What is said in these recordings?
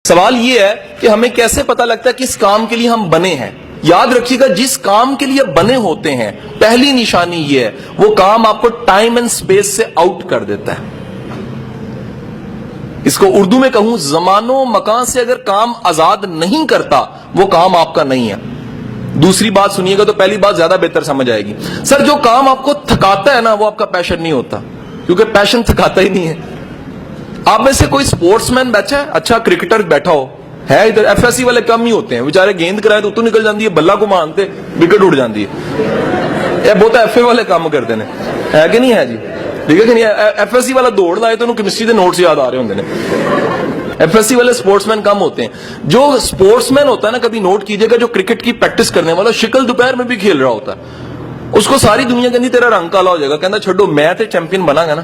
سوال یہ ہے کہ ہمیں کیسے پتہ لگتا ہے کس کام کے لیے ہم بنے ہیں؟ یاد رکھیے گا، جس کام کے لیے بنے ہوتے ہیں پہلی نشانی یہ ہے وہ کام آپ کو ٹائم اینڈ سپیس سے آؤٹ کر دیتا ہے۔ اس کو اردو میں کہوں، زمان و مکان سے اگر کام آزاد نہیں کرتا وہ کام آپ کا نہیں ہے۔ دوسری بات سنیے گا تو پہلی بات زیادہ بہتر سمجھ آئے گی۔ سر، جو کام آپ کو تھکاتا ہے نا وہ آپ کا پیشن نہیں ہوتا، کیونکہ پیشن تھکاتا ہی نہیں ہے۔ آپ میں سے کوئی سپورٹس مین بیٹھا ہے، اچھا کرکٹر بیٹھا ہو ہے ادھر؟ ایف ایس سی والے کم ہی ہوتے ہیں، بیچارے گیند کرائے تو اتو نکل جاتی ہے، بلہ کو مانتے وکٹ اڑ جاتی ہے۔ بہت ایف اے والے کام کرتے ہیں، ہے کہ نہیں ہے جی؟ ٹھیک ہے کہ نہیں؟ ایف ایس سی والا دوڑ لائے تو انہوں کیمسٹری کے نوٹس یاد آ رہے ہوتے ہیں۔ ایف ایس سی والے سپورٹس مین کم ہوتے ہیں۔ جو سپورٹس مین ہوتا ہے نا، کبھی نوٹ کیجئے گا، جو کرکٹ کی پریکٹس کرنے والا شکل دوپہر میں بھی کھیل رہا ہوتا ہے، اس کو ساری دنیا کہتی تیرا رنگ کالا ہو جائے گا، کہنا چھوڑو میں تے چیمپئن بنا گا نا۔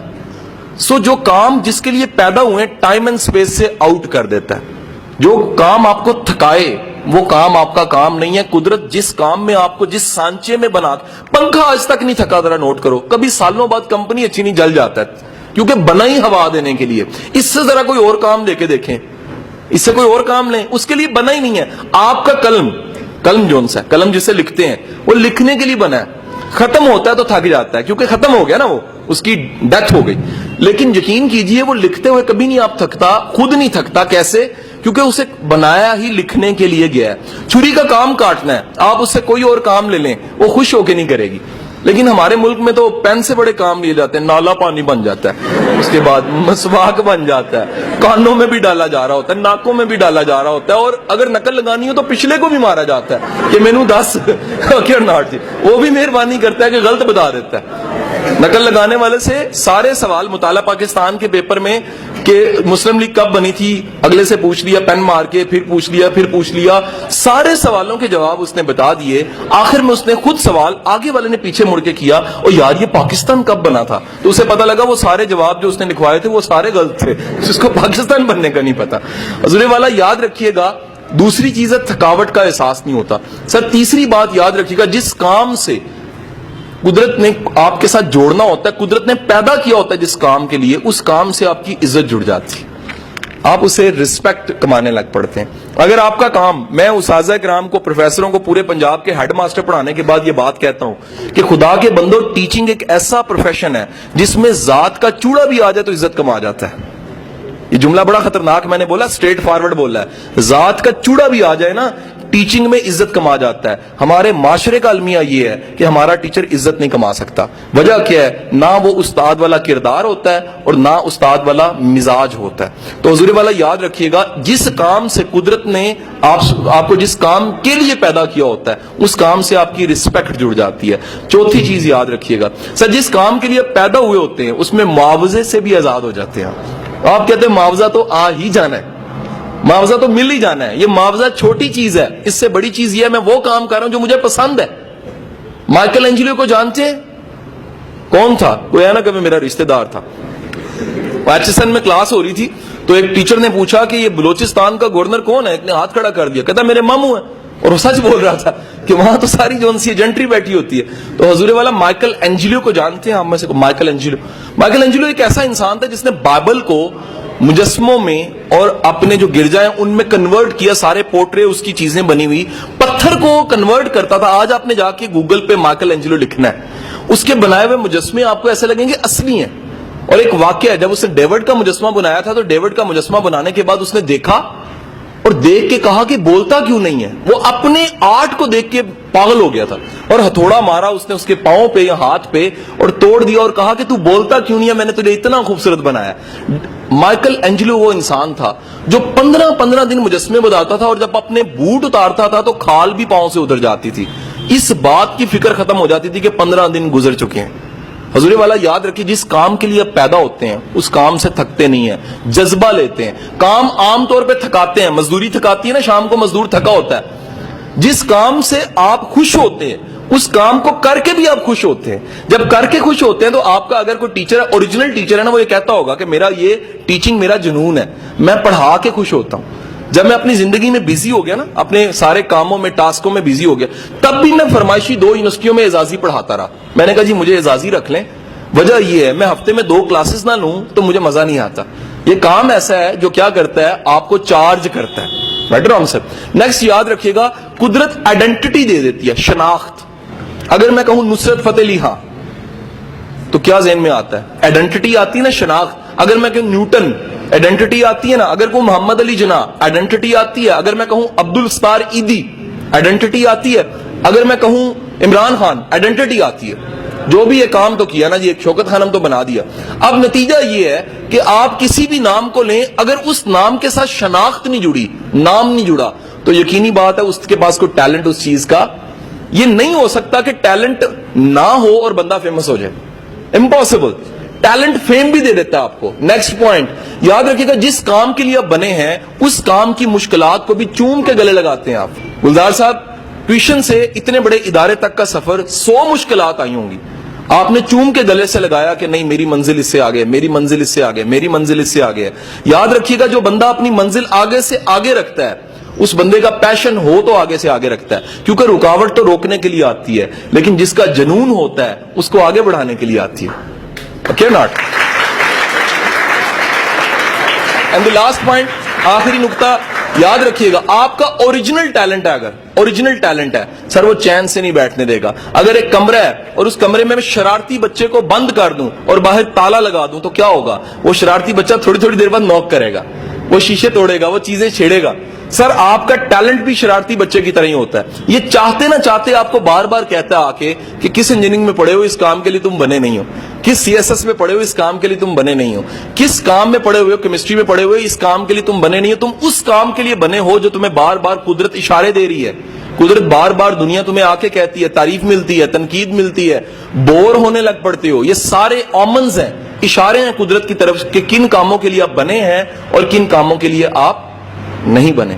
سو جو کام جس کے لیے پیدا ہوئے ٹائم اینڈ سپیس سے آؤٹ کر دیتا ہے۔ جو کام آپ کو تھکائے وہ کام آپ کا کام نہیں ہے۔ قدرت جس کام میں آپ کو جس سانچے میں بنا، پنکھا آج تک نہیں تھکا، ذرا نوٹ کرو، کبھی سالوں بعد کمپنی اچھی نہیں جل جاتا ہے، کیونکہ بنا ہی ہوا دینے کے لیے۔ اس سے ذرا کوئی اور کام دے کے دیکھیں، اس سے کوئی اور کام لیں، اس کے لیے بنا ہی نہیں ہے۔ آپ کا قلم جون سا ہے، قلم جسے لکھتے ہیں وہ لکھنے کے لیے بنا ہے، ختم ہوتا ہے تو تھک جاتا ہے، کیونکہ ختم ہو گیا نا، وہ اس کی ڈیتھ ہو گئی۔ لیکن یقین کیجئے وہ لکھتے ہوئے کبھی نہیں آپ تھکتا، خود نہیں تھکتا۔ کیسے؟ کیونکہ اسے بنایا ہی لکھنے کے لیے گیا ہے۔ چھری کا کام کاٹنا ہے، آپ اس سے کوئی اور کام لے لیں وہ خوش ہو کے نہیں کرے گی۔ لیکن ہمارے ملک میں تو پین سے بڑے کام لیے جاتے ہیں، نالا پانی بن جاتا ہے، اس کے بعد مسواک بن جاتا ہے، کانوں میں بھی ڈالا جا رہا ہوتا ہے، ناکوں میں بھی ڈالا جا رہا ہوتا ہے، اور اگر نقل لگانی ہو تو پچھلے کو بھی مارا جاتا ہے کہ مینو 10 جی، وہ بھی مہربانی کرتا ہے کہ غلط بتا دیتا ہے۔ نقل لگانے والے سے سارے سوال مطالعہ پاکستان کے پیپر میں کہ مسلم لیگ کب بنی تھی، اگلے سے پوچھ لیا پین مار کے، پھر پوچھ لیا، سارے سوالوں کے جواب اس نے بتا دیے۔ آخر میں اس نے خود سوال آگے والے نے پیچھے مڑ کے کیا، اور یار یہ پاکستان کب بنا تھا؟ تو اسے پتا لگا وہ سارے جواب جو اس نے لکھوائے تھے وہ سارے غلط تھے، جس کو پاکستان بننے کا نہیں پتا۔ حضور والا یاد رکھیے گا، دوسری چیز ہے تھکاوٹ کا احساس نہیں ہوتا۔ سر، تیسری بات یاد رکھیے گا، جس کام سے قدرت نے آپ کے ساتھ جوڑنا ہوتا ہے، قدرت نے پیدا کیا ہوتا ہے جس کام کے لیے، اس کام سے آپ کی عزت جڑ جاتی ہے، آپ اسے رسپیکٹ کمانے لگ پڑتے ہیں۔ اگر آپ کا کام، میں اساتذہ کرام کو، پروفیسروں کو پورے پنجاب کے ہیڈ ماسٹر پڑھانے کے بعد یہ بات کہتا ہوں کہ خدا کے بندوں، ٹیچنگ ایک ایسا پروفیشن ہے جس میں ذات کا چوڑا بھی آ جائے تو عزت کما جاتا ہے۔ یہ جملہ بڑا خطرناک میں نے بولا، اسٹریٹ فارورڈ بولا ہے، ذات کا چوڑا بھی آ جائے نا، ٹیچنگ میں عزت کما جاتا ہے۔ ہمارے معاشرے کا المیہ یہ ہے کہ ہمارا ٹیچر عزت نہیں کما سکتا۔ وجہ کیا ہے؟ نہ وہ استاد والا کردار ہوتا ہے اور نہ استاد والا مزاج ہوتا ہے۔ تو حضور والا یاد رکھیے گا، جس کام سے قدرت نے آپ کو جس کام کے لیے پیدا کیا ہوتا ہے اس کام سے آپ کی رسپیکٹ جڑ جاتی ہے۔ چوتھی چیز یاد رکھیے گا، سر، جس کام کے لیے پیدا ہوئے ہوتے ہیں اس میں معاوضے سے بھی آزاد ہو جاتے ہیں۔ آپ کہتے ہیں معاوضہ تو آ ہی جانا ہے، معاوضہ تو مل ہی جانا ہے۔ یہ معاوضہ چھوٹی چیز ہے، اس سے بڑی چیز یہ ہے میں وہ کام کر رہا ہوں جو مجھے پسند ہے۔ مائیکل اینجلو کو جانتے ہیں؟ کون تھا؟ کوئی ہے نا، کبھی میرا رشتہ دار تھا۔ ایچ ایس این میں کلاس ہو رہی تھی تو ایک ٹیچر نے پوچھا کہ یہ بلوچستان کا گورنر کون ہے؟ ایک نے ہاتھ کھڑا کر دیا، کہتا میرے ماموں ہیں، اور وہ سچ بول رہا تھا کہ وہاں تو ساری جو سی جنٹری بیٹھی ہوتی ہے۔ تو حضور والا مائیکل اینجلو کو جانتے ہیں؟ ہم میں سے مائیکل اینجلو ایک ایسا انسان تھا جس نے بائبل کو مجسموں میں اور اپنے جو گرجائیں ان میں کنورٹ کیا، سارے پورٹرے اس کی چیزیں بنی ہوئی، پتھر کو کنورٹ کرتا تھا۔ آج آپ نے جا کے گوگل پہ مائیکل اینجلو لکھنا ہے، اس کے بنائے ہوئے مجسمے آپ کو ایسے لگیں گے اصلی ہیں۔ اور ایک واقعہ ہے، جب اس نے ڈیوڈ کا مجسمہ بنایا تھا تو ڈیوڈ کا مجسمہ بنانے کے بعد اس نے دیکھا اور دیکھ کے کہا کہ بولتا کیوں نہیں ہے؟ وہ اپنے آرٹ کو دیکھ کے پاگل ہو گیا تھا، اور ہتھوڑا مارا اس نے اس کے پاؤں پہ یا ہاتھ پہ اور توڑ دیا، اور کہا کہ تو بولتا کیوں نہیں ہے؟ میں نے تجھے اتنا خوبصورت بنایا۔ مائیکل اینجلو وہ انسان تھا جو 15 دن مجسمے بناتا تھا، اور جب اپنے بوٹ اتارتا تھا تو کھال بھی پاؤں سے ادھر جاتی تھی۔ اس بات کی فکر ختم ہو جاتی تھی کہ 15 دن گزر چکے ہیں۔ حضور والا یاد رکھیے، جس کام کے لیے آپ پیدا ہوتے ہیں اس کام سے تھکتے نہیں ہیں، جذبہ لیتے ہیں۔ کام عام طور پہ تھکاتے ہیں، مزدوری تھکاتی ہے نا، شام کو مزدور تھکا ہوتا ہے۔ جس کام سے آپ خوش ہوتے ہیں اس کام کو کر کے بھی آپ خوش ہوتے ہیں۔ جب کر کے خوش ہوتے ہیں تو آپ کا اگر کوئی ٹیچر ہے، اوریجنل ٹیچر ہے نا، وہ یہ کہتا ہوگا کہ میرا یہ ٹیچنگ میرا جنون ہے، میں پڑھا کے خوش ہوتا ہوں۔ جب میں اپنی زندگی میں بیزی ہو گیا نا، اپنے سارے کاموں میں، ٹاسکوں میں بیزی ہو گیا، تب بھی میں فرمائشی 2 یونیورسٹیوں میں اعزازی پڑھاتا رہا۔ میں نے کہا جی مجھے اعزازی رکھ لیں، وجہ یہ ہے میں ہفتے میں 2 کلاسز نہ لوں تو مجھے مزہ نہیں آتا۔ یہ کام ایسا ہے جو کیا کرتا ہے؟ آپ کو چارج کرتا ہے. رائٹ رانگ سر؟ نیکسٹ یاد رکھیے گا، قدرت آئیڈینٹی دے دیتی ہے، شناخت. اگر میں کہوں نصرت فتح علی خان تو کیا ذہن میں آتا ہے؟ آئیڈینٹی آتی ہے نا، شناخت. اگر میں کہوں نیوٹن، آئیڈینٹی آتی ہے نا. اگر کہوں محمد علی جناح، آئیڈینٹی آتی ہے. اگر میں کہوں عبد الستار ایدی، آئیڈینٹی آتی ہے. اگر میں کہوں عمران خان، آئیڈینٹی آتی ہے. جو بھی یہ کام تو کیا نا جی، ایک شوکت خانم تو بنا دیا. اب نتیجہ یہ ہے کہ آپ کسی بھی نام کو لیں، اگر اس نام کے ساتھ شناخت نہیں جڑی، نام نہیں جڑا، تو یقینی بات ہے اس کے پاس کوئی ٹیلنٹ اس چیز کا. یہ نہیں ہو سکتا کہ ٹیلنٹ نہ ہو اور بندہ فیمس ہو جائے. امپاسبل. ٹیلنٹ فیم بھی دے دیتا ہے آپ کو. نیکسٹ پوائنٹ یاد رکھیے گا، جس کام کے لیے آپ بنے ہیں اس کام کی مشکلات کو بھی چوم کے گلے لگاتے ہیں آپ. گلزار صاحب، ٹیوشن سے اتنے بڑے ادارے تک کا سفر، 100 مشکلات آئی ہوں گی، آپ نے چوم کے گلے سے لگایا کہ نہیں میری منزل اس سے آگے، میری منزل اس سے آگے، میری منزل اس سے آگے. یاد رکھیے گا، جو بندہ اپنی منزل آگے سے آگے رکھتا ہے اس بندے کا پیشن ہو تو آگے سے آگے رکھتا ہے، کیونکہ رکاوٹ تو روکنے کے لیے آتی ہے، لیکن جس کا جنون ہوتا ہے اس کو آگے بڑھانے کے لیے آتی ہے. Okay not? And the last point, آخری نقطہ یاد رکھیے گا، آپ کا اوریجنل ٹیلنٹ ہے، اگر اوریجنل ٹیلنٹ ہے سر، وہ چین سے نہیں بیٹھنے دے گا. اگر ایک کمرہ ہے اور اس کمرے میں شرارتی بچے کو بند کر دوں اور باہر تالا لگا دوں تو کیا ہوگا؟ وہ شرارتی بچہ تھوڑی تھوڑی دیر بعد نوک کرے گا، وہ شیشے توڑے گا، وہ چیزیں چھیڑے گا. سر آپ کا ٹیلنٹ بھی شرارتی بچے کی طرح ہی ہوتا ہے. یہ چاہتے نہ چاہتے آپ کو بار بار کہتا ہے آ کے کہ کس انجینئرنگ میں پڑھے ہو اس کام کے لیے تم بنے نہیں ہو، کس سی ایس ایس میں پڑھے ہو اس کام کے لیے تم بنے نہیں ہو، کس کام میں پڑھے ہوئے ہو، کیمسٹری میں پڑھے ہوئے اس کام کے لیے تم بنے نہیں ہو. تم اس کام کے لیے بنے ہو جو تمہیں بار بار قدرت اشارے دے رہی ہے. قدرت بار بار دنیا تمہیں آ کے کہتی ہے، تعریف ملتی ہے، تنقید ملتی ہے، بور ہونے لگ پڑتے ہو. یہ سارے آمنز ہیں، اشارے ہیں قدرت کی طرف کہ کن کاموں کے لیے آپ بنے ہیں اور کن کاموں کے لیے آپ نہیں بنے.